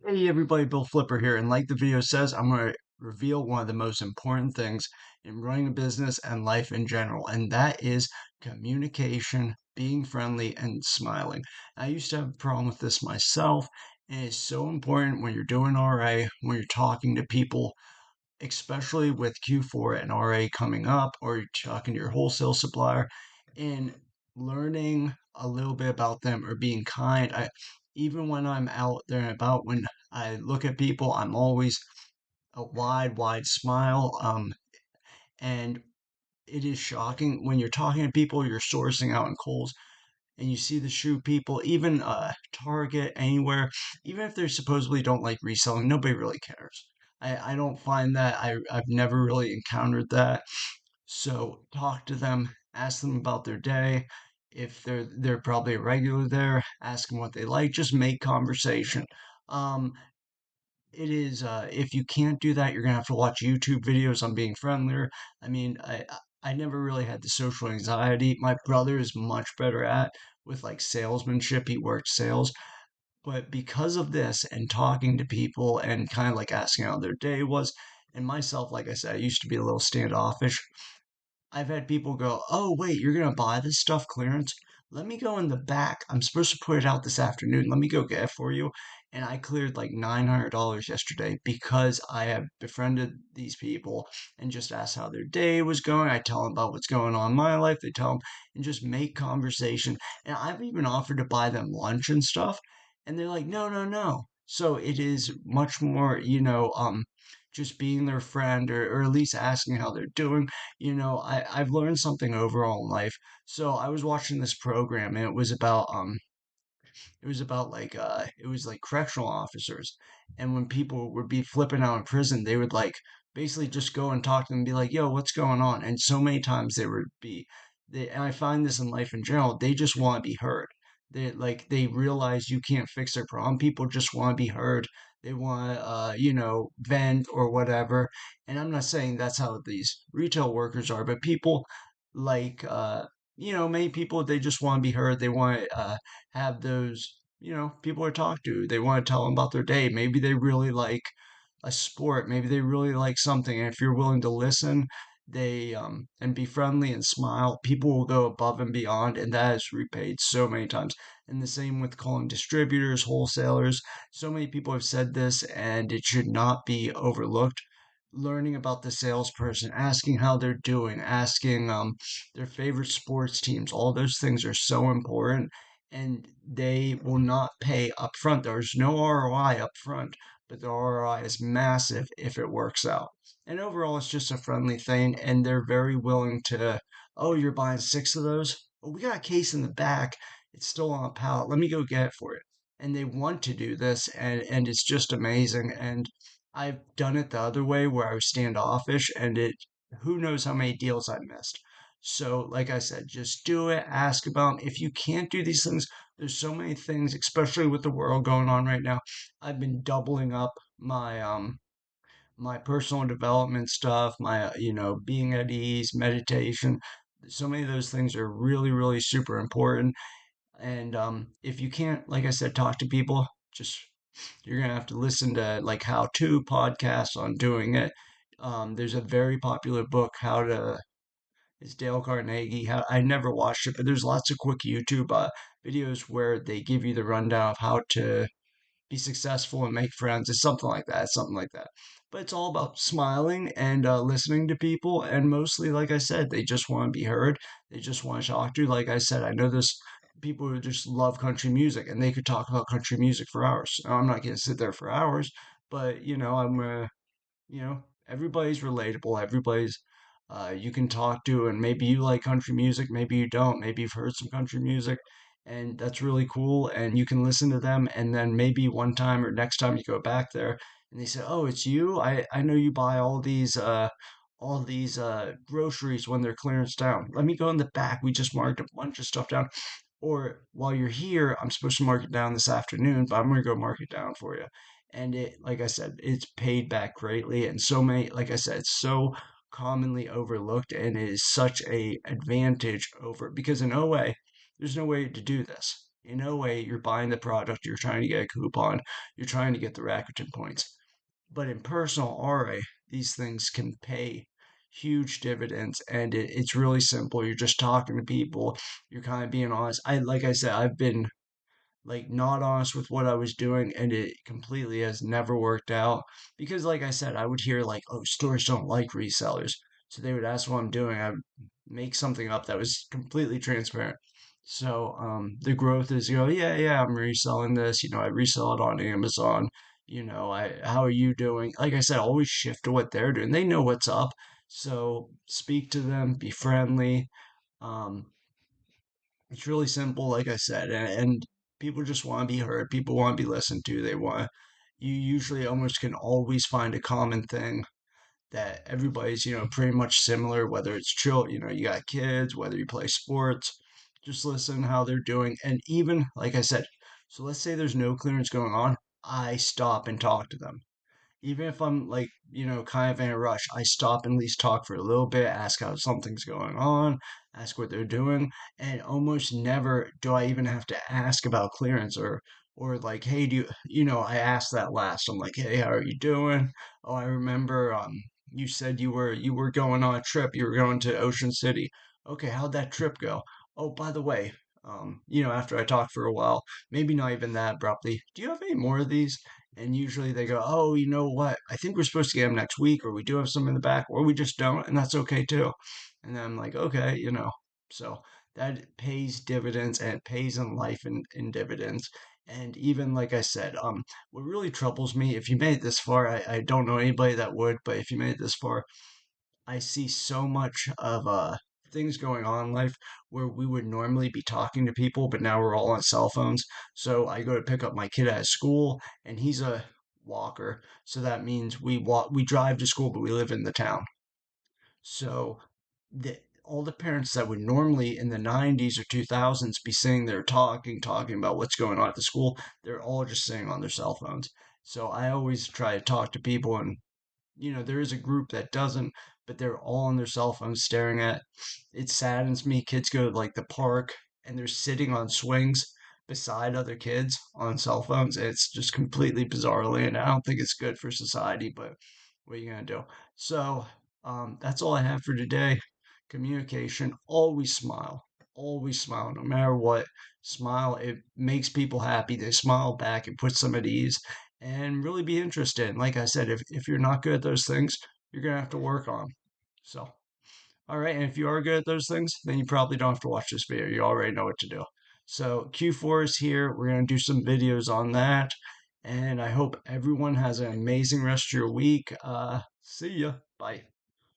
Hey everybody, Bill Flipper here, and like the video says, I'm going to reveal one of the most important things in running a business and life in general, and that is communication, being friendly, and smiling. I used to have a problem with this myself, and it's so important when you're doing RA, when you're talking to people, especially with Q4 and RA coming up, or you're talking to your wholesale supplier, and learning a little bit about them or being kind. Even when I'm out there and about, when I look at people, I'm always a wide smile. And it is shocking when you're talking to people, you're sourcing out in Kohl's, and you see the shoe people, even Target, anywhere, even if they supposedly don't like reselling, nobody really cares. I don't find that. I've never really encountered that. So talk to them, ask them about their day. If they're probably a regular there, ask them what they like. Just make conversation. Um, it is if you can't do that, you're gonna have to watch YouTube videos on being friendlier. I mean, I never really had the social anxiety. My brother is much better at with like salesmanship. He worked sales, but because of this and talking to people and kind of like asking how their day was, and myself, like I said, I used to be a little standoffish. I've had people go, "Oh, wait, you're gonna buy this stuff clearance? Let me go in the back. I'm supposed to put it out this afternoon. Let me go get it for you." And I cleared like $900 yesterday because I have befriended these people and just asked how their day was going. I tell them about what's going on in my life. They tell them and just make conversation. And I've even offered to buy them lunch and stuff. And they're like, no, no, no. So it is much more, just being their friend or at least asking how they're doing. I've learned something overall in life. So I was watching this program and it was like correctional officers. And when people would be flipping out in prison, they would like basically just go and talk to them and be like, yo, what's going on? And so many times they would be and I find this in life in general, they just want to be heard. They realize you can't fix their problem. People just want to be heard. They want to vent or whatever. And I'm not saying that's how these retail workers are, but people like many people, they just want to be heard. They want to have those, people to talk to. They want to tell them about their day. Maybe they really like a sport. Maybe they really like something. And if you're willing to listen, they and be friendly and smile, people will go above and beyond, and that is repaid so many times. And the same with calling distributors, wholesalers. So many people have said this, and it should not be overlooked. Learning about the salesperson, asking how they're doing, asking their favorite sports teams, all those things are so important, and they will not pay up front. There's no ROI up front, but the ROI is massive if it works out. And overall, it's just a friendly thing, and they're very willing to, oh, you're buying six of those? Oh, we got a case in the back. It's still on a pallet. Let me go get it for you. And they want to do this, and it's just amazing. And I've done it the other way where I was standoffish, and who knows how many deals I missed. So, like I said, just do it, ask about 'em. If you can't do these things, there's so many things, especially with the world going on right now. I've been doubling up my personal development stuff, my being at ease, meditation. So many of those things are really super important. And if you can't, like I said, talk to people, just you're gonna have to listen to like how-to podcasts on doing it. There's a very popular book, How to. It's Dale Carnegie. I never watched it, but there's lots of quick YouTube videos where they give you the rundown of how to be successful and make friends. It's something like that. It's something like that. But it's all about smiling and listening to people. And mostly, like I said, they just want to be heard. They just want to talk to you. Like I said, I know this people who just love country music and they could talk about country music for hours. Now, I'm not going to sit there for hours, but everybody's relatable. Everybody's you can talk to, and maybe you like country music, maybe you don't. Maybe you've heard some country music, and that's really cool. And you can listen to them, and then maybe one time or next time you go back there, and they say, "Oh, it's you. I know you buy all these groceries when they're clearance down. Let me go in the back. We just marked a bunch of stuff down." Or while you're here, I'm supposed to mark it down this afternoon, but I'm gonna go mark it down for you. And like I said, it's paid back greatly. And so many, like I said, it's so commonly overlooked and it is such a advantage over because in OA, there's no way to do this. In no way, you're buying the product, you're trying to get a coupon, you're trying to get the Rakuten points. But in personal RA, these things can pay huge dividends, and it's really simple. You're just talking to people, you're kind of being honest. Like I said, I've been like not honest with what I was doing, and it completely has never worked out because, like I said, I would hear like, oh, stores don't like resellers, so they would ask what I'm doing. I would make something up that was completely transparent. So the growth is, yeah, yeah, I'm reselling this. I resell it on Amazon. How are you doing? Like I said, always shift to what they're doing. They know what's up, so speak to them, be friendly. Um, it's really simple, like I said, and people just want to be heard. People want to be listened to. You usually almost can always find a common thing that everybody's, pretty much similar, whether it's you got kids, whether you play sports, just listen how they're doing. And even, like I said, so let's say there's no clearance going on, I stop and talk to them. Even if I'm like, kind of in a rush, I stop and at least talk for a little bit, ask how something's going on, ask what they're doing, and almost never do I even have to ask about clearance or like, hey, I asked that last. I'm like, hey, how are you doing? Oh, I remember you said you were going on a trip, you were going to Ocean City. Okay, how'd that trip go? Oh, by the way, after I talk for a while, maybe not even that abruptly, do you have any more of these? And usually they go, oh, you know what? I think we're supposed to get them next week, or we do have some in the back, or we just don't, and that's okay too. And then I'm like, okay, so that pays dividends and it pays in life in dividends. And even like I said, what really troubles me, if you made it this far, I don't know anybody that would, but if you made it this far, I see so much of things going on in life where we would normally be talking to people, but now we're all on cell phones. So I go to pick up my kid at school, and he's a walker. So that means we drive to school, but we live in the town. So all the parents that would normally in the 90s or 2000s be sitting there talking about what's going on at the school, they're all just sitting on their cell phones. So I always try to talk to people, and there is a group that doesn't, but they're all on their cell phones staring at. It saddens me. Kids go to like the park and they're sitting on swings beside other kids on cell phones. It's just completely bizarrely, and I don't think it's good for society, but what are you gonna do? So, that's all I have for today. Communication, always smile, no matter what. Smile, it makes people happy. They smile back, it puts them at ease and really be interested. And like I said, if you're not good at those things, you're gonna have to work on 'em. So, all right, and if you are good at those things, then you probably don't have to watch this video. You already know what to do. So Q4 is here. We're gonna do some videos on that, and I hope everyone has an amazing rest of your week. See ya. Bye.